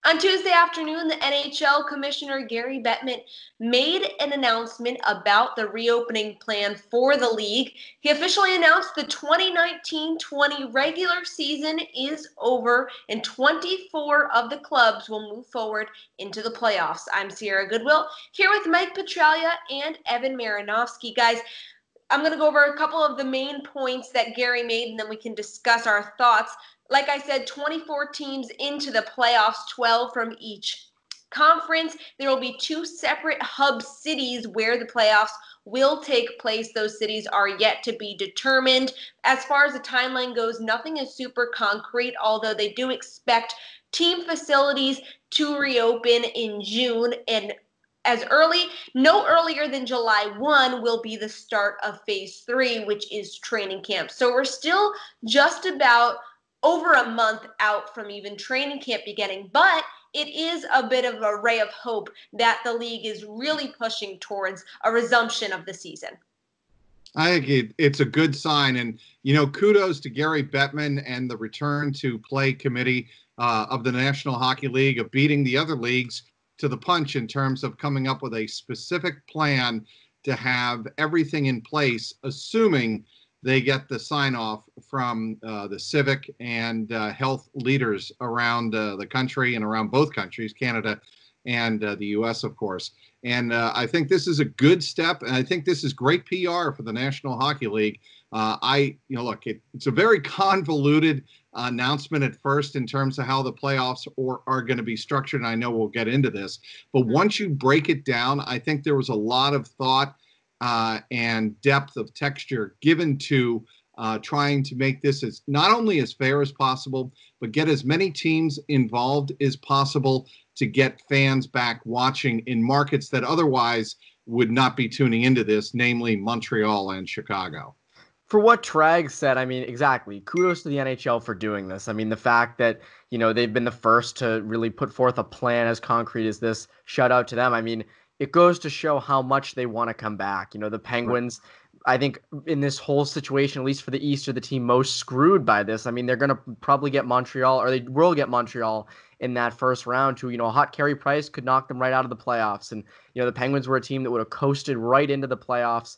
On Tuesday afternoon, the NHL Commissioner Gary Bettman made an announcement about the reopening plan for the league. He officially announced the 2019-20 regular season is over and 24 of the clubs will move forward into the playoffs. I'm Sierra Goodwill here with Mike Petraglia and Evan Marinofsky. Guys, I'm going to go over a couple of the main points that Gary made, and then we can discuss our thoughts. Like I said, 24 teams into the playoffs, 12 from each conference. There will be two separate hub cities where the playoffs will take place. Those cities are yet to be determined. As far as the timeline goes, nothing is super concrete, although they do expect team facilities to reopen in June, and no earlier than July 1 will be the start of phase 3, which is training camp. So we're still just about over a month out from even training camp beginning, but it is a bit of a ray of hope that the league is really pushing towards a resumption of the season. I think it's a good sign. And, kudos to Gary Bettman and the return to play committee of the National Hockey League of beating the other leagues to the punch in terms of coming up with a specific plan to have everything in place, assuming they get the sign-off from the civic and health leaders around the country and around both countries, Canada and the U.S., of course. And I think this is a good step, and I think this is great PR for the National Hockey League. Look, it's a very convoluted announcement at first in terms of how the playoffs are going to be structured, and I know we'll get into this. But once you break it down, I think there was a lot of thought and depth of texture given to trying to make this as not only as fair as possible, but get as many teams involved as possible to get fans back watching in markets that otherwise would not be tuning into this, namely Montreal and Chicago. For what Trag said, exactly. Kudos to the NHL for doing this. The fact that, they've been the first to really put forth a plan as concrete as this, shout out to them. It goes to show how much they want to come back. The Penguins, right. I think in this whole situation, at least for the East, are the team most screwed by this. They're going to probably get Montreal, or they will get Montreal in that first round too. A hot Carey Price could knock them right out of the playoffs. And, the Penguins were a team that would have coasted right into the playoffs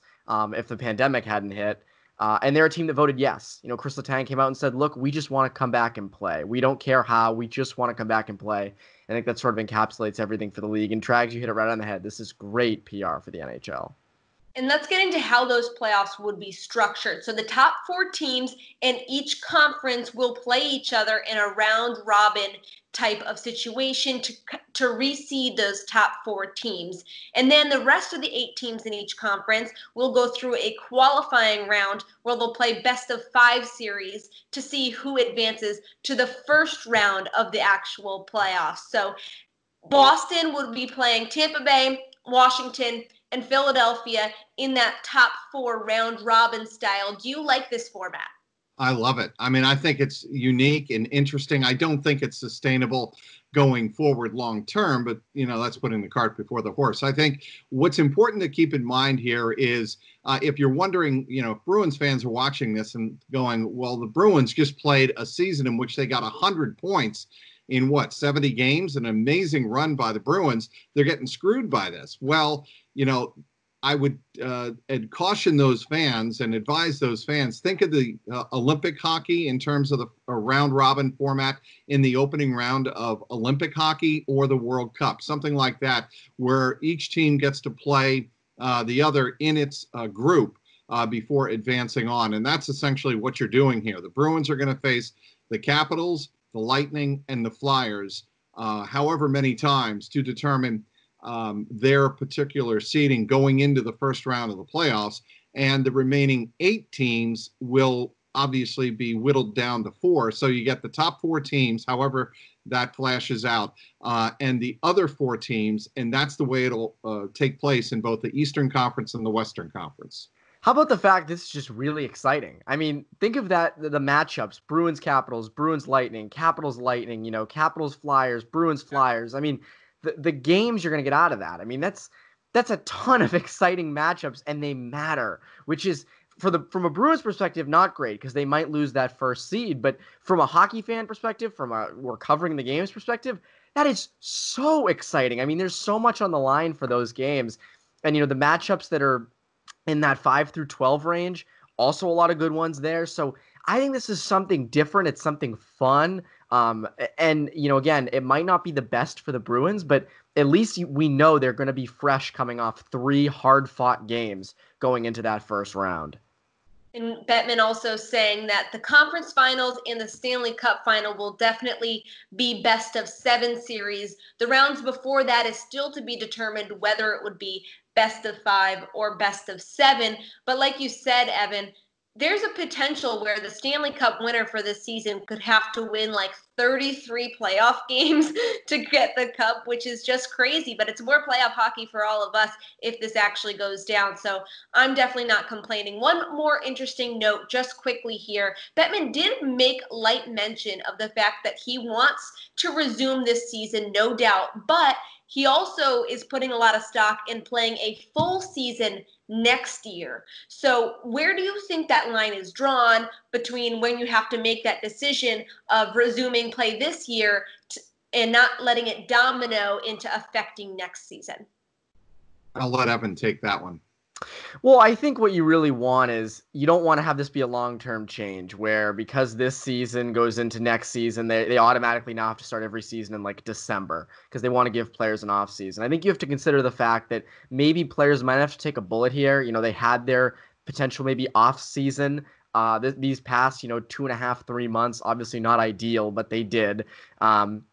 if the pandemic hadn't hit. And they're a team that voted yes. Chris Letang came out and said, look, we just want to come back and play. We don't care how. We just want to come back and play. I think that sort of encapsulates everything for the league. And Trags, you hit it right on the head. This is great PR for the NHL. And let's get into how those playoffs would be structured. So the top 4 teams in each conference will play each other in a round-robin type of situation to reseed those top 4 teams. And then the rest of the 8 teams in each conference will go through a qualifying round where they'll play best-of-5 series to see who advances to the first round of the actual playoffs. So Boston would be playing Tampa Bay, Washington, and Philadelphia in that top 4 round robin style. Do you like this format? I love it. I think it's unique and interesting. I don't think it's sustainable going forward long term, but that's putting the cart before the horse. I think what's important to keep in mind here is if you're wondering, if Bruins fans are watching this and going, well, the Bruins just played a season in which they got 100 points in 70 games, an amazing run by the Bruins. They're getting screwed by this. Well, I would caution those fans and advise those fans, think of the Olympic hockey in terms of the round-robin format in the opening round of Olympic hockey or the World Cup, something like that, where each team gets to play the other in its group before advancing on. And that's essentially what you're doing here. The Bruins are going to face the Capitals, the Lightning, and the Flyers however many times to determine their particular seeding going into the first round of the playoffs. And the remaining 8 teams will obviously be whittled down to 4. So you get the top 4 teams, however that flashes out, and the other 4 teams. And that's the way it'll take place in both the Eastern Conference and the Western Conference. How about the fact this is just really exciting? Think of that, the matchups, Bruins Capitals, Bruins Lightning, Capitals Lightning, Capitals Flyers, Bruins Flyers. The games you're going to get out of that. That's a ton of exciting matchups, and they matter, which is from a Bruins perspective, not great because they might lose that first seed. But from a hockey fan perspective, we're covering the games perspective, that is so exciting. I mean, there's so much on the line for those games. And, the matchups that are in that 5 through 12 range, also a lot of good ones there. So I think this is something different. It's something fun. And, again, it might not be the best for the Bruins, but at least we know they're going to be fresh coming off 3 hard-fought games going into that first round. And Bettman also saying that the conference finals and the Stanley Cup final will definitely be best of 7 series. The rounds before that is still to be determined whether it would be best of 5 or best of 7. But like you said, Evan, there's a potential where the Stanley Cup winner for this season could have to win like 33 playoff games to get the cup, which is just crazy. But it's more playoff hockey for all of us if this actually goes down. So I'm definitely not complaining. One more interesting note, just quickly here. Bettman did make light mention of the fact that he wants to resume this season, no doubt, but he also is putting a lot of stock in playing a full season next year. So where do you think that line is drawn between when you have to make that decision of resuming play this year and not letting it domino into affecting next season? I'll let Evan take that one. Well, I think what you really want is you don't want to have this be a long-term change where because this season goes into next season, they automatically now have to start every season in like December because they want to give players an off season. I think you have to consider the fact that maybe players might have to take a bullet here. They had their potential maybe off season these past, 2.5, 3 months, obviously not ideal, but they did. And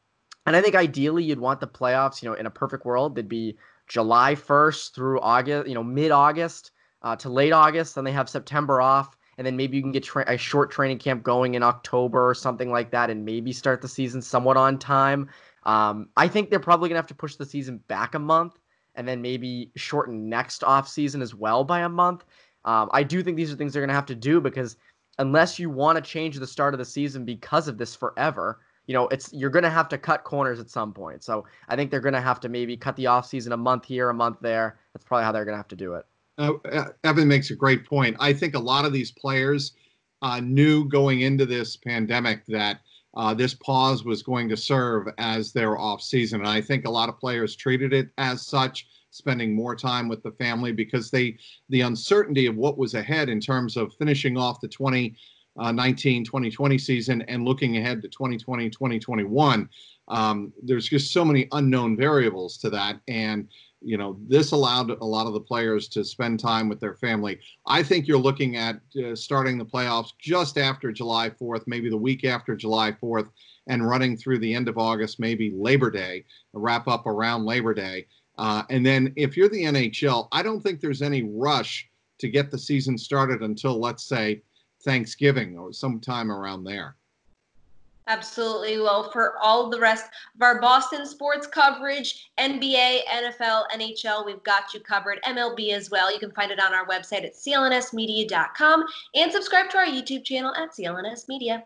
I think ideally you'd want the playoffs, in a perfect world, they'd be July 1st through August, mid-August to late August. Then they have September off. And then maybe you can get a short training camp going in October or something like that and maybe start the season somewhat on time. I think they're probably going to have to push the season back a month and then maybe shorten next off season as well by a month. I do think these are things they're going to have to do because unless you want to change the start of the season because of this forever, you're going to have to cut corners at some point. So I think they're going to have to maybe cut the offseason a month here, a month there. That's probably how they're going to have to do it. Evan makes a great point. I think a lot of these players knew going into this pandemic that this pause was going to serve as their off season. And I think a lot of players treated it as such, spending more time with the family because the uncertainty of what was ahead in terms of finishing off the 2019-2020 season and looking ahead to 2020-2021. There's just so many unknown variables to that. And, this allowed a lot of the players to spend time with their family. I think you're looking at starting the playoffs just after July 4th, maybe the week after July 4th, and running through the end of August, maybe Labor Day, wrap up around Labor Day. And then if you're the NHL, I don't think there's any rush to get the season started until, let's say, Thanksgiving or sometime around there. Absolutely. Well, for all the rest of our Boston sports coverage, NBA, NFL, NHL, we've got you covered. MLB as well. You can find it on our website at clnsmedia.com and subscribe to our YouTube channel at CLNS Media.